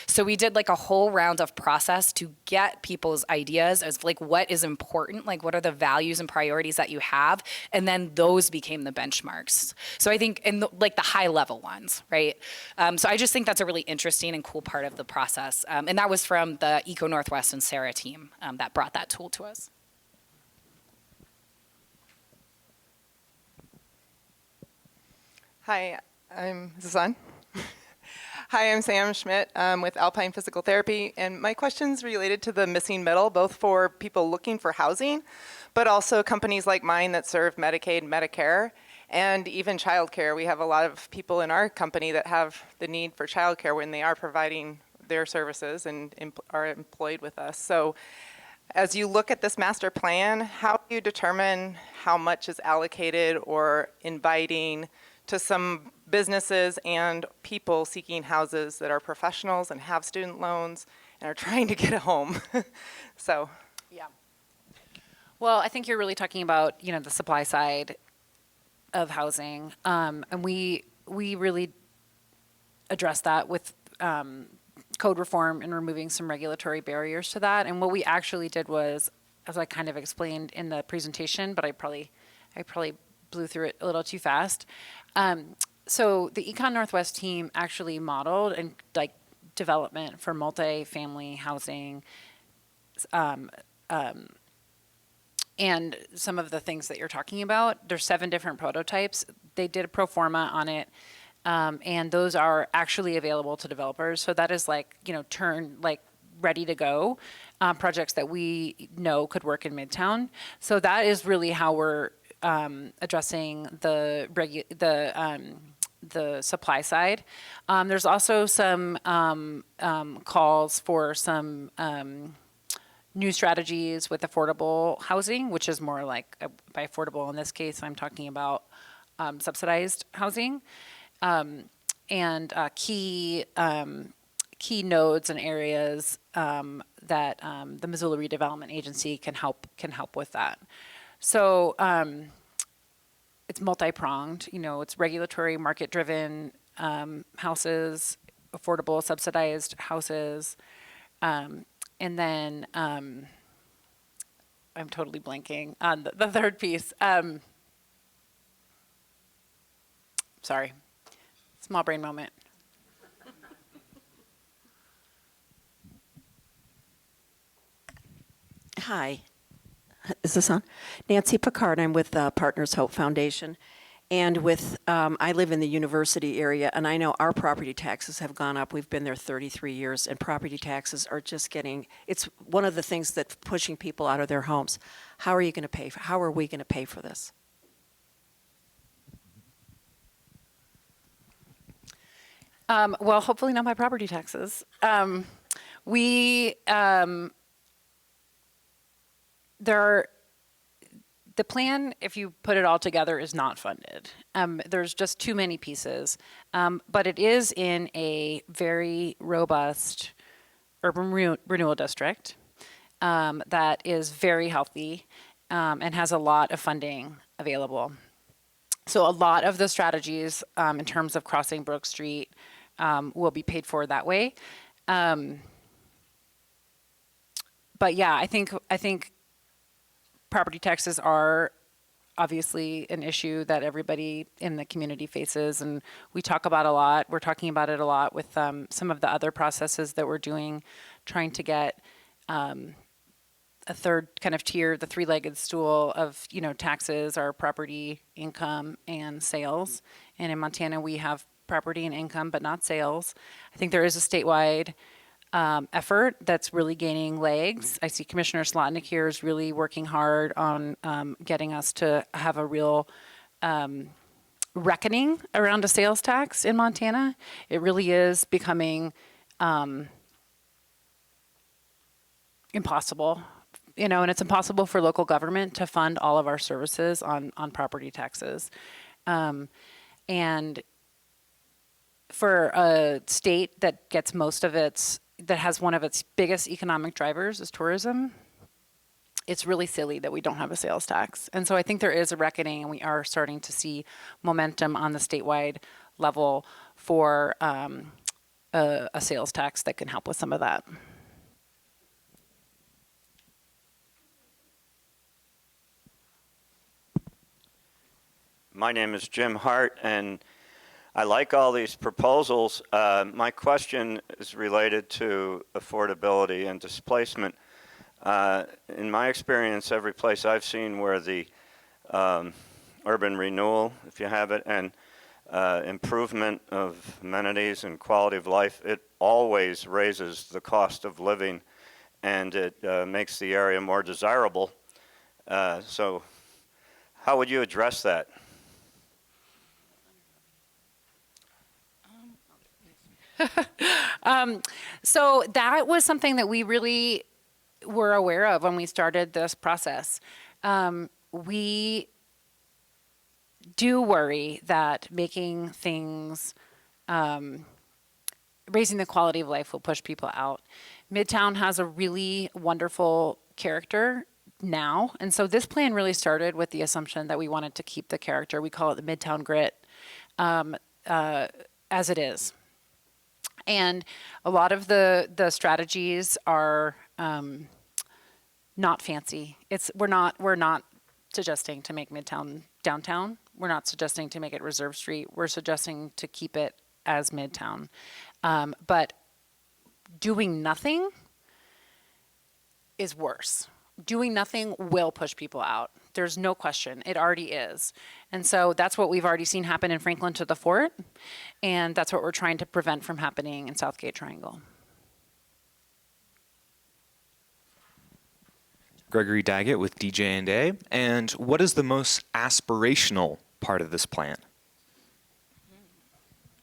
So we did like a whole round of process to get people's ideas as like what is important, like what are the values and priorities that you have, and then those became the benchmarks. So I think in like the high level ones, right? So I just think that's a really interesting and cool part of the process, and that was from the Eco Northwest and Sarah team that brought that tool to us. Hi, is this on? Hi, I'm Sam Schmidt with Alpine Physical Therapy, and my question's related to the missing middle, both for people looking for housing, but also companies like mine that serve Medicaid, Medicare, and even childcare. We have a lot of people in our company that have the need for childcare when they are providing their services and are employed with us. So as you look at this master plan, how do you determine how much is allocated or inviting to some businesses and people seeking houses that are professionals and have student loans and are trying to get a home? So, yeah. Well, I think you're really talking about, the supply side of housing. And we really address that with code reform and removing some regulatory barriers to that. And what we actually did was, as I kind of explained in the presentation, but I probably blew through it a little too fast. So the Econ Northwest team actually modeled and like development for multi-family housing and some of the things that you're talking about. There's 7 different prototypes. They did a pro forma on it, and those are actually available to developers. So that is like, ready to go projects that we know could work in Midtown. So that is really how we're addressing the supply side. There's also some calls for some new strategies with affordable housing, which is more like, by affordable in this case, I'm talking about subsidized housing, and key nodes and areas that the Missoula Redevelopment Agency can help with that. So it's multi-pronged. It's regulatory, market-driven houses, affordable, subsidized houses, and then I'm totally blanking on the third piece. Sorry, small brain moment. Hi, is this on? Nancy Picard, I'm with Partners Hope Foundation. And I live in the university area, and I know our property taxes have gone up. We've been there 33 years, and property taxes are just it's one of the things that's pushing people out of their homes. How are we going to pay for this? Well, hopefully not by property taxes. The plan, if you put it all together, is not funded. There's just too many pieces, but it is in a very robust urban renewal district that is very healthy and has a lot of funding available. So a lot of the strategies in terms of crossing Brook Street will be paid for that way. But yeah, I think property taxes are obviously an issue that everybody in the community faces, and we talk about a lot. We're talking about it a lot with some of the other processes that we're doing, trying to get a third kind of tier, the three-legged stool of taxes are property, income, and sales. And in Montana, we have property and income, but not sales. I think there is a statewide effort that's really gaining legs. I see Commissioner Slotnick here is really working hard on getting us to have a real reckoning around a sales tax in Montana. It really is becoming impossible, and it's impossible for local government to fund all of our services on property taxes. And for a state that gets that has one of its biggest economic drivers is tourism, it's really silly that we don't have a sales tax. And so I think there is a reckoning, and we are starting to see momentum on the statewide level for a sales tax that can help with some of that. My name is Jim Hart, and I like all these proposals. My question is related to affordability and displacement. In my experience, every place I've seen where the urban renewal, if you have it, and improvement of amenities and quality of life, it always raises the cost of living, and it makes the area more desirable. So how would you address that? So that was something that we really were aware of when we started this process. We do worry that making things, raising the quality of life will push people out. Midtown has a really wonderful character now, and so this plan really started with the assumption that we wanted to keep the character. We call it the Midtown Grit, as it is. And a lot of the strategies are not fancy. We're not suggesting to make Midtown downtown. We're not suggesting to make it Reserve Street. We're suggesting to keep it as Midtown. But doing nothing is worse. doing nothing will push people out. There's no question. It already is. And so that's what we've already seen happen in Franklin to the Fort, and that's what we're trying to prevent from happening in Southgate Triangle. Gregory Daggett with DJ&A. And what is the most aspirational part of this plan?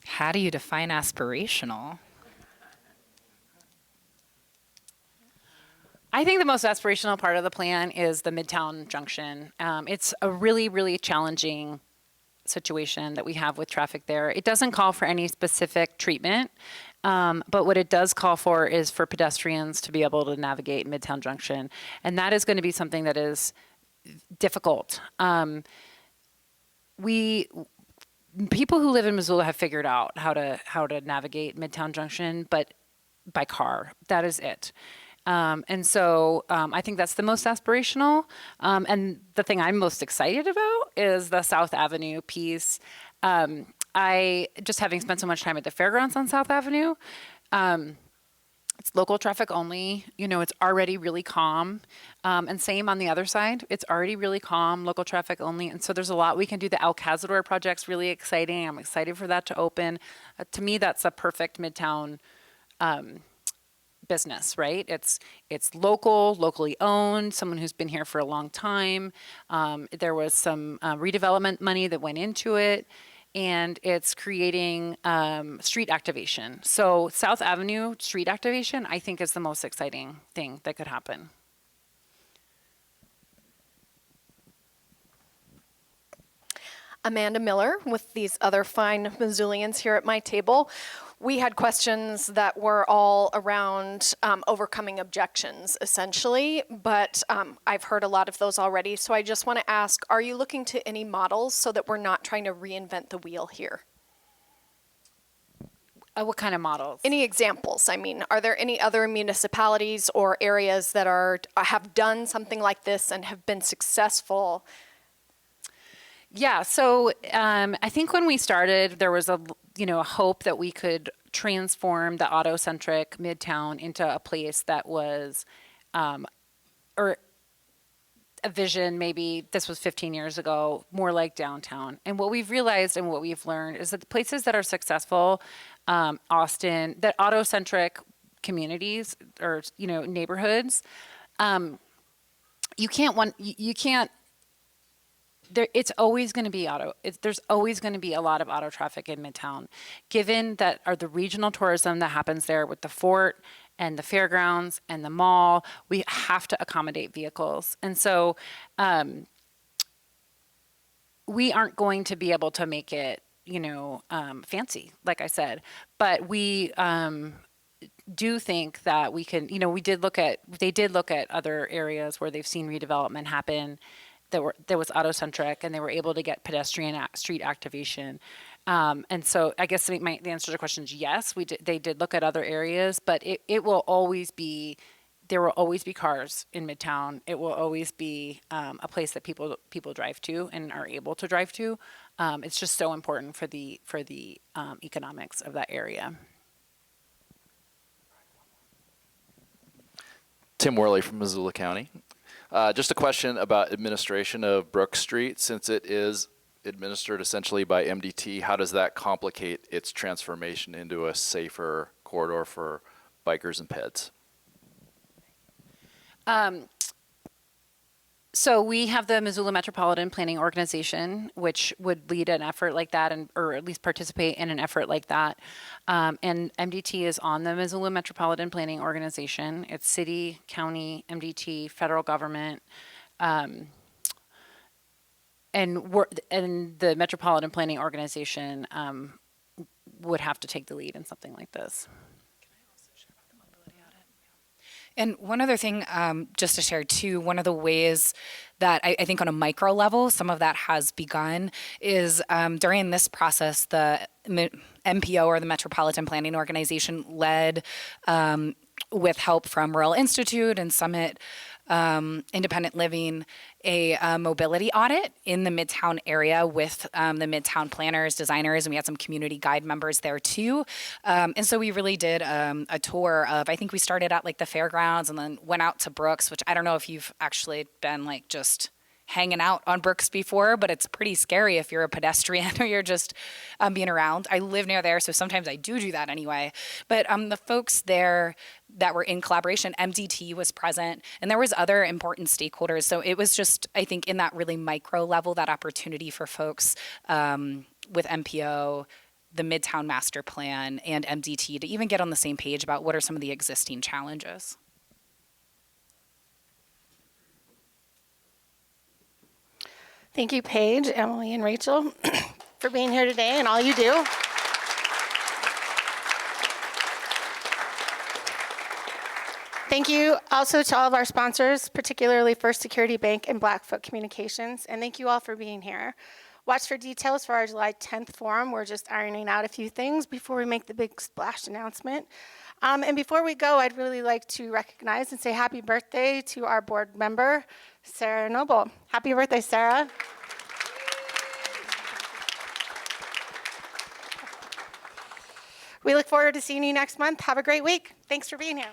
How do you define aspirational? I think the most aspirational part of the plan is the Midtown Junction. It's a really, really challenging situation that we have with traffic there. It doesn't call for any specific treatment, but what it does call for is for pedestrians to be able to navigate Midtown Junction. And that is going to be something that is difficult. People who live in Missoula have figured out how to navigate Midtown Junction, but by car. That is it. And so I think that's the most aspirational. And the thing I'm most excited about is the South Avenue piece. I just having spent so much time at the fairgrounds on South Avenue, it's local traffic only. You know, it's already really calm. And same on the other side. It's already really calm, local traffic only. And so there's a lot we can do. The El Cazador project's really exciting. I'm excited for that to open. To me, that's a perfect Midtown business, right? It's local, locally owned, someone who's been here for a long time. There was some redevelopment money that went into it, and it's creating street activation. So South Avenue street activation, I think, is the most exciting thing that could happen. Amanda Miller with these other fine Missoulians here at my table. We had questions that were all around overcoming objections, essentially, but I've heard a lot of those already. So I just want to ask, are you looking to any models so that we're not trying to reinvent the wheel here? What kind of models? Any examples? I mean, are there any other municipalities or areas that have done something like this and have been successful? Yeah, so I think when we started, there was a hope that we could transform the auto-centric Midtown into a place that was, or a vision, maybe this was 15 years ago, more like downtown. And what we've realized and what we've learned is that the places that are successful, Austin, that auto-centric communities or neighborhoods, you can't. It's always going to be there's always going to be a lot of auto traffic in Midtown, given that the regional tourism that happens there with the fort and the fairgrounds and the mall. We have to accommodate vehicles. And so we aren't going to be able to make it, fancy, like I said, but we do think that we can, they did look at other areas where they've seen redevelopment happen that was auto-centric, and they were able to get pedestrian street activation. And so I guess the answer to the question is yes, they did look at other areas, but it will always be, there will always be cars in Midtown. It will always be a place that people drive to and are able to drive to. It's just so important for the economics of that area. Tim Worley from Missoula County. Just a question about administration of Brook Street. Since it is administered essentially by MDT, how does that complicate its transformation into a safer corridor for bikers and peds? So we have the Missoula Metropolitan Planning Organization, which would lead an effort like that, or at least participate in an effort like that. And MDT is on the Missoula Metropolitan Planning Organization. It's city, county, MDT, federal government, and the Metropolitan Planning Organization would have to take the lead in something like this. And one other thing, just to share too, one of the ways that I think on a micro level, some of that has begun is during this process, the MPO or the Metropolitan Planning Organization led with help from Rural Institute and Summit Independent Living, a mobility audit in the Midtown area with the Midtown planners, designers, and we had some community guide members there too. And so we really did a tour of, I think we started at like the fairgrounds and then went out to Brooks, which I don't know if you've actually been like just hanging out on Brooks before, but it's pretty scary if you're a pedestrian or you're just being around. I live near there, so sometimes I do that anyway. But the folks there that were in collaboration, MDT was present, and there was other important stakeholders. So it was just, I think, in that really micro level, that opportunity for folks with MPO, the Midtown Master Plan, and MDT to even get on the same page about what are some of the existing challenges. Thank you, Paige, Emily, and Rachel, for being here today and all you do. Thank you also to all of our sponsors, particularly First Security Bank and Blackfoot Communications, and thank you all for being here. Watch for details for our July 10th forum. We're just ironing out a few things before we make the big splash announcement. And before we go, I'd really like to recognize and say happy birthday to our board member, Sarah Noble. Happy birthday, Sarah. We look forward to seeing you next month. Have a great week. Thanks for being here.